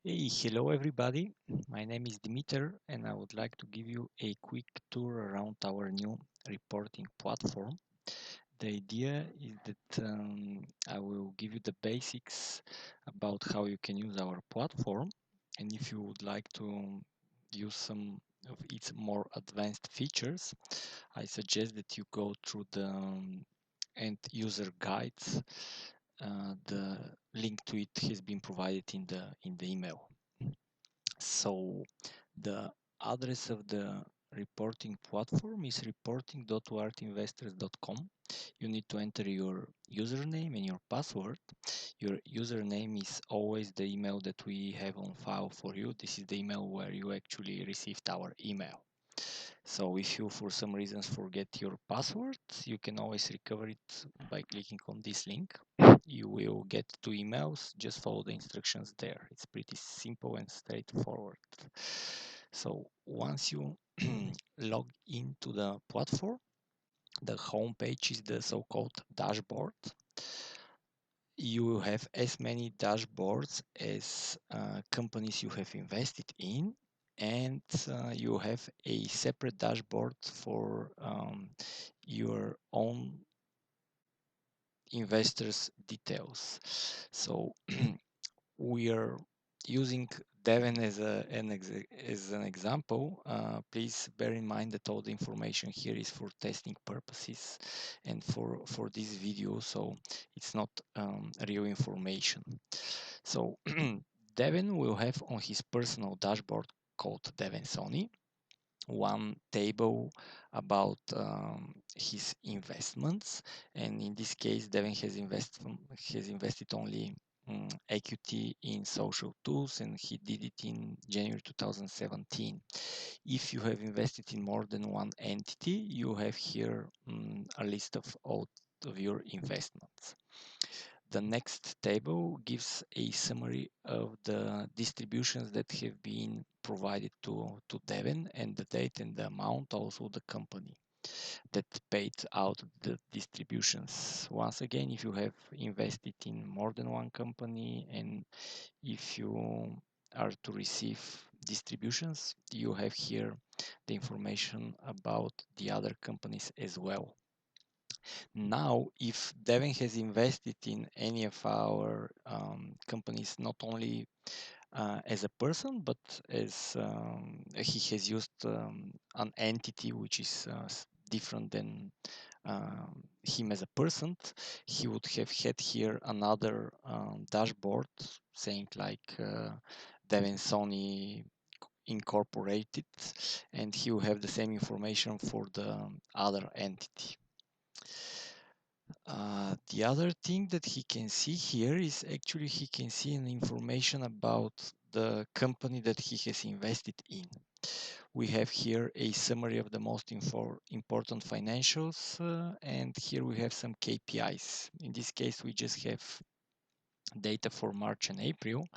Hey, hello everybody. My name is Dimitar and I would like to give you a quick tour around our new reporting platform. The idea is that I will give you the basics about how you can use our platform, and if you would like to use some of its more advanced features, I suggest that you go through the end user guides. The link to it has been provided in the email. So the address of the reporting platform is reporting.wartinvestors.com. You need to enter your username and your password. Your username is always the email that we have on file for you. This is the email where you actually received our email. So if you for some reasons forget your password, you can always recover it by clicking on this link. You will get 2 emails, just follow the instructions there. It's pretty simple and straightforward. So once you log into the platform, the home page is the so-called dashboard. You will have as many dashboards as companies you have invested in, and you have a separate dashboard for your own investors details. So we are using Devon as an example. Please bear in mind that all the information here is for testing purposes and for this video, so it's not real information. So Devon will have on his personal dashboard called Devon Sony one table about his investments, and in this case Devon has invested only equity in social tools, and he did it in January 2017. If you have invested in more than one entity, you have here a list of all of your investments. The next table gives a summary of the distributions that have been provided to Devon, and the date and the amount, also the company that paid out the distributions. Once again, if you have invested in more than one company and if you are to receive distributions, you have here the information about the other companies as well. Now, if Devon has invested in any of our companies, not only as a person, but as he has used an entity which is different than him as a person, he would have had here another dashboard saying like Devon Sony Incorporated, and he will have the same information for the other entity. The other thing that he can see here is actually he can see an information about the company that he has invested in. We have here a summary of the most important financials, and here we have some KPIs. In this case, we just have data for March and April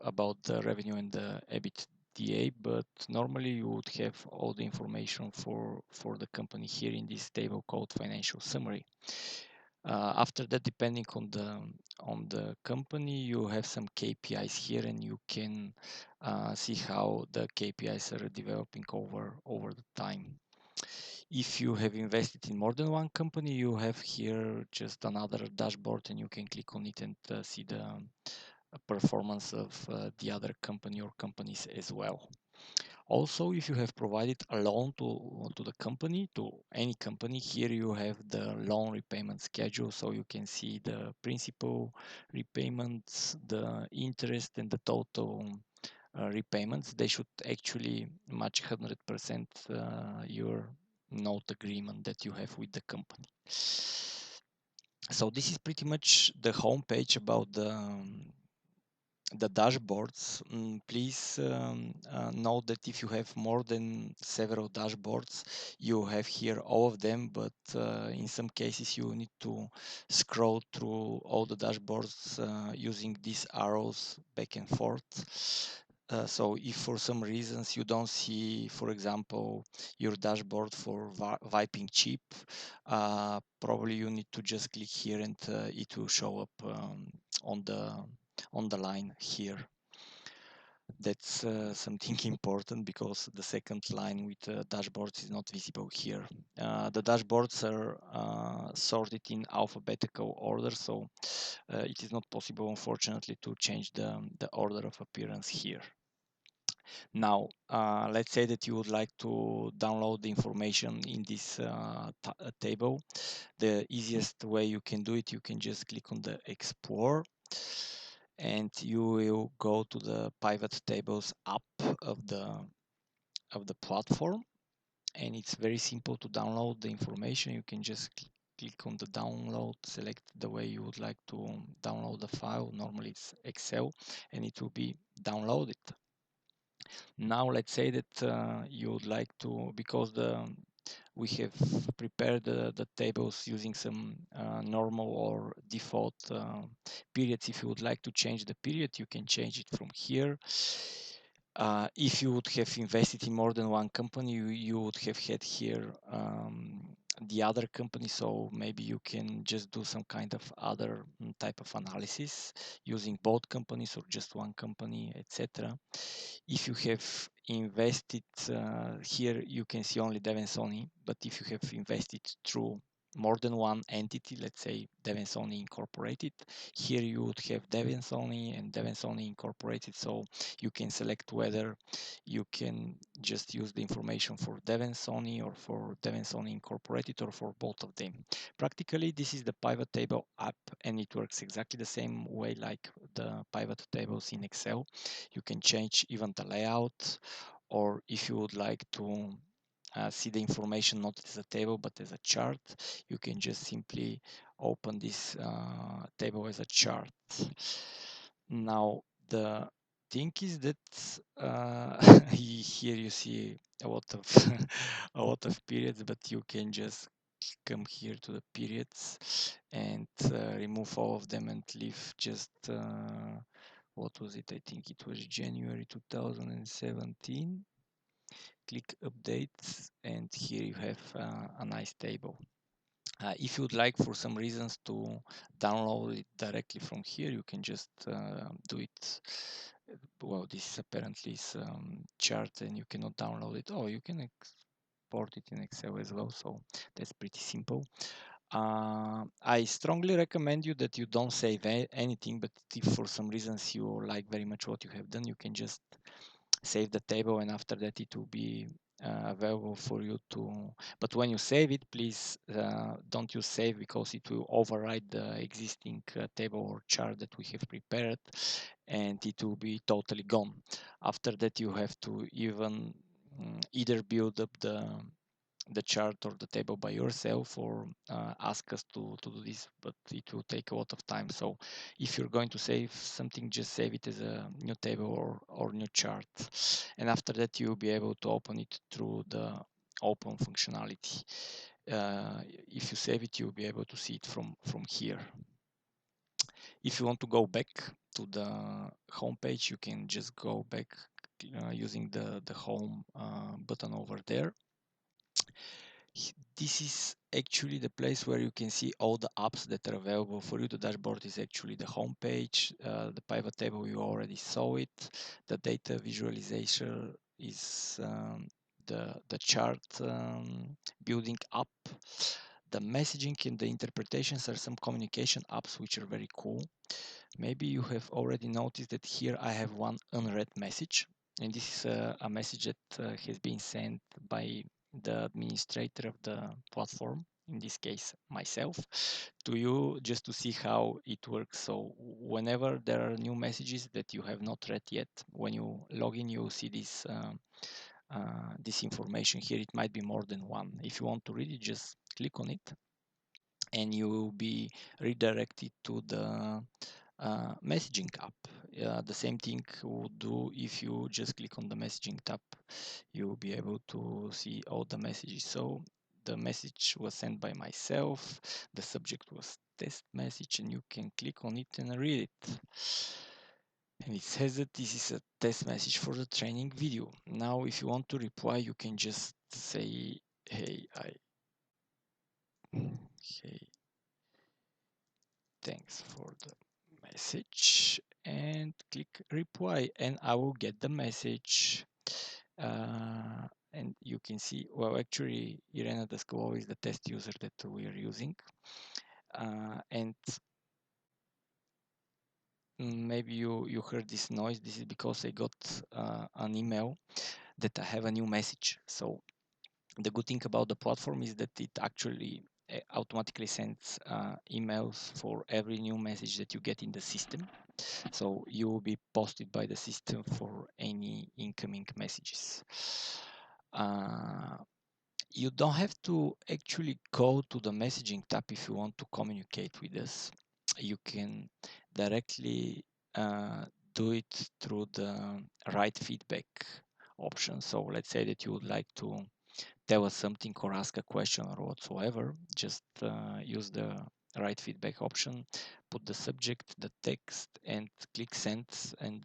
about the revenue and the EBITDA, but normally you would have all the information for the company here in this table called financial summary. After that, depending on the company, you have some KPIs here, and you can see how the KPIs are developing over the time. If you have invested in more than one company, you have here just another dashboard, and you can click on it and see the performance of the other company or companies as well. Also, if you have provided a loan to the company, to any company, here you have the loan repayment schedule, so you can see the principal repayments, the interest, and the total repayments. They should actually match 100% your note agreement that you have with the company. So this is pretty much the homepage about the dashboards. Please note that if you have more than several dashboards, you have here all of them, but in some cases you need to scroll through all the dashboards using these arrows back and forth. So if for some reasons you don't see, for example, your dashboard for Viping Chip, probably you need to just click here and it will show up on the line here. That's something important because the second line with dashboards is not visible here. The dashboards are sorted in alphabetical order, so it is not possible, unfortunately, to change the order of appearance here. Now, let's say that you would like to download the information in this table. The easiest way you can do it, you can just click on the Explore, and you will go to the pivot tables app of the platform, and it's very simple to download the information. You can just click on the download, select the way you would like to download the file. Normally it's Excel, and it will be downloaded. Now let's say that you would like to, because we have prepared the tables using some normal or default periods. If you would like to change the period, you can change it from here. If you would have invested in more than one company, you would have had here the other company, so maybe you can just do some kind of other type of analysis using both companies or just one company, etc. If you have invested here, you can see only Devensoni, but if you have invested through more than one entity, let's say Devensoni Incorporated, here you would have Devensoni and Devensoni Incorporated, so you can select whether you can just use the information for Devensoni or for Devensoni Incorporated or for both of them. Practically, this is the pivot table app, and it works exactly the same way like the pivot tables in Excel. You can change even the layout, or if you would like to see the information not as a table but as a chart, you can just simply open this table as a chart. Now the thing is that here you see a lot of a lot of periods, but you can just come here to the periods and remove all of them and leave just what was it? I think it was January 2017. Click updates, and here you have a nice table. If you would like for some reasons to download it directly from here, you can just do it. Well, this is apparently some chart and you cannot download it. Oh, you can export it in Excel as well, so that's pretty simple. I strongly recommend you that you don't save anything, but if for some reasons you like very much what you have done, you can just save the table, and after that it will be available for you to, but when you save it, please don't use save, because it will override the existing table or chart that we have prepared, and it will be totally gone. After that you have to even either build up the chart or the table by yourself, or ask us to do this, but it will take a lot of time. So if you're going to save something, just save it as a new table or new chart, and after that you'll be able to open it through the open functionality. If you save it, you'll be able to see it from here. If you want to go back to the home page, you can just go back using the home button over there. This is actually the place where you can see all the apps that are available for you. The dashboard is actually the home page. The pivot table, you already saw it. The data visualization is the chart building up. The messaging and the interpretations are some communication apps which are very cool. Maybe you have already noticed that here I have one unread message, and this is a message that has been sent by the administrator of the platform, in this case myself, to you, just to see how it works. So whenever there are new messages that you have not read yet, when you log in, you see this information here. It might be more than one. If you want to read it, just click on it, and you will be redirected to the messaging app. The same thing would do if you just click on the messaging tab. You'll be able to see all the messages. So the message was sent by myself, the subject was test message, and you can click on it and read it. And it says that this is a test message for the training video. Now if you want to reply, you can just say, hey, thanks for the message, and click reply, and I will get the message. And you can see, well, actually, Irena Daskova is the test user that we are using. And maybe you heard this noise. This is because I got an email that I have a new message. So the good thing about the platform is that it actually automatically sends emails for every new message that you get in the system. So you will be posted by the system for any incoming messages. You don't have to actually go to the messaging tab if you want to communicate with us. You can directly do it through the write feedback option. So let's say that you would like to tell us something or ask a question or whatsoever, just use the write feedback option, put the subject, the text, and click send, and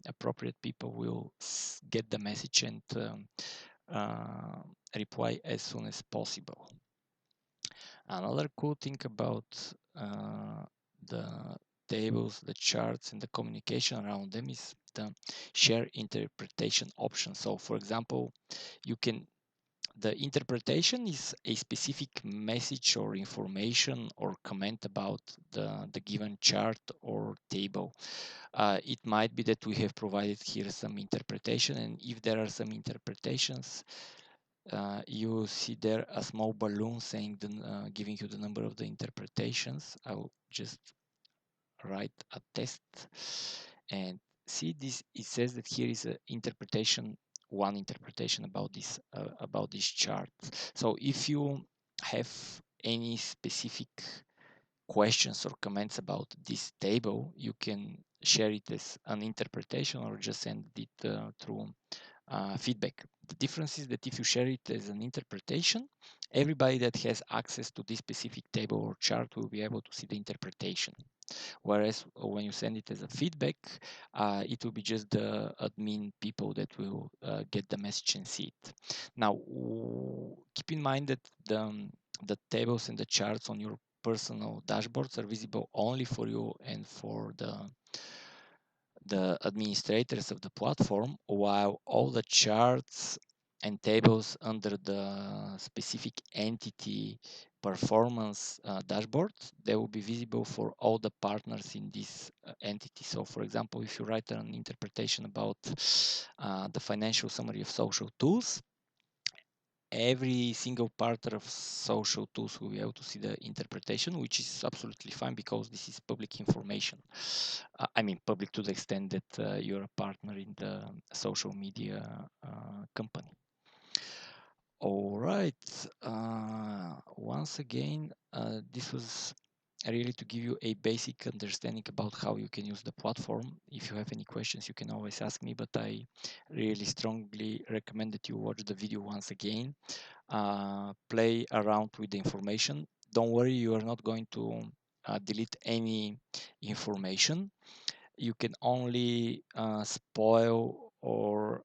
appropriate people will get the message and uh, reply as soon as possible. Another cool thing about the tables, the charts, and the communication around them is the share interpretation option. So for example, the interpretation is a specific message or information or comment about the given chart or table. It might be that we have provided here some interpretation, and if there are some interpretations, you see there a small balloon saying giving you the number of the interpretations. I'll just write a test and see this. It says that here is a interpretation, one interpretation about this chart. So if you have any specific questions or comments about this table, you can share it as an interpretation or just send it through feedback. The difference is that if you share it as an interpretation, everybody that has access to this specific table or chart will be able to see the interpretation. Whereas when you send it as a feedback, it will be just the admin people that will get the message and see it. Now, keep in mind that the tables and the charts on your personal dashboards are visible only for you and for the administrators of the platform, while all the charts and tables under the specific entity performance dashboard, they will be visible for all the partners in this entity. So for example, if you write an interpretation about the financial summary of social tools, every single partner of social tools will be able to see the interpretation, which is absolutely fine because this is public information. I mean, public to the extent that you're a partner in the social media company. All right. Once again, this was really to give you a basic understanding about how you can use the platform. If you have any questions, you can always ask me, but I really strongly recommend that you watch the video once again. Play around with the information. Don't worry, you are not going to delete any information. You can only spoil or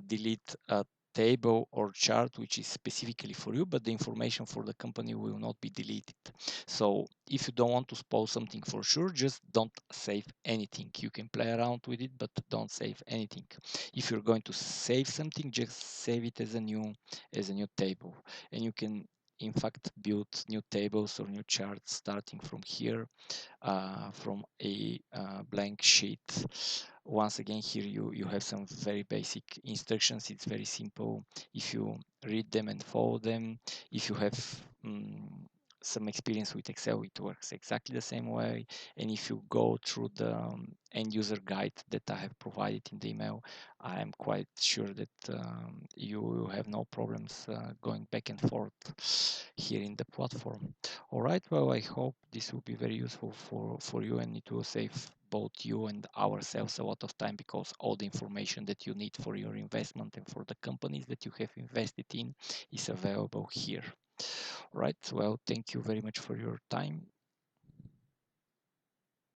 delete a table or chart which is specifically for you, but the information for the company will not be deleted. So if you don't want to spoil something for sure, just don't save anything. You can play around with it, but don't save anything. If you're going to save something, just save it as a new table, and you can in fact build new tables or new charts starting from here, from a blank sheet. Once again, here you have some very basic instructions. It's very simple. If you read them and follow them, if you have some experience with Excel, it works exactly the same way. And if you go through the end user guide that I have provided in the email, I am quite sure that you will have no problems going back and forth here in the platform. All right, well, I hope this will be very useful for you, and it will save both you and ourselves a lot of time, because all the information that you need for your investment and for the companies that you have invested in is available here. All right, well, thank you very much for your time.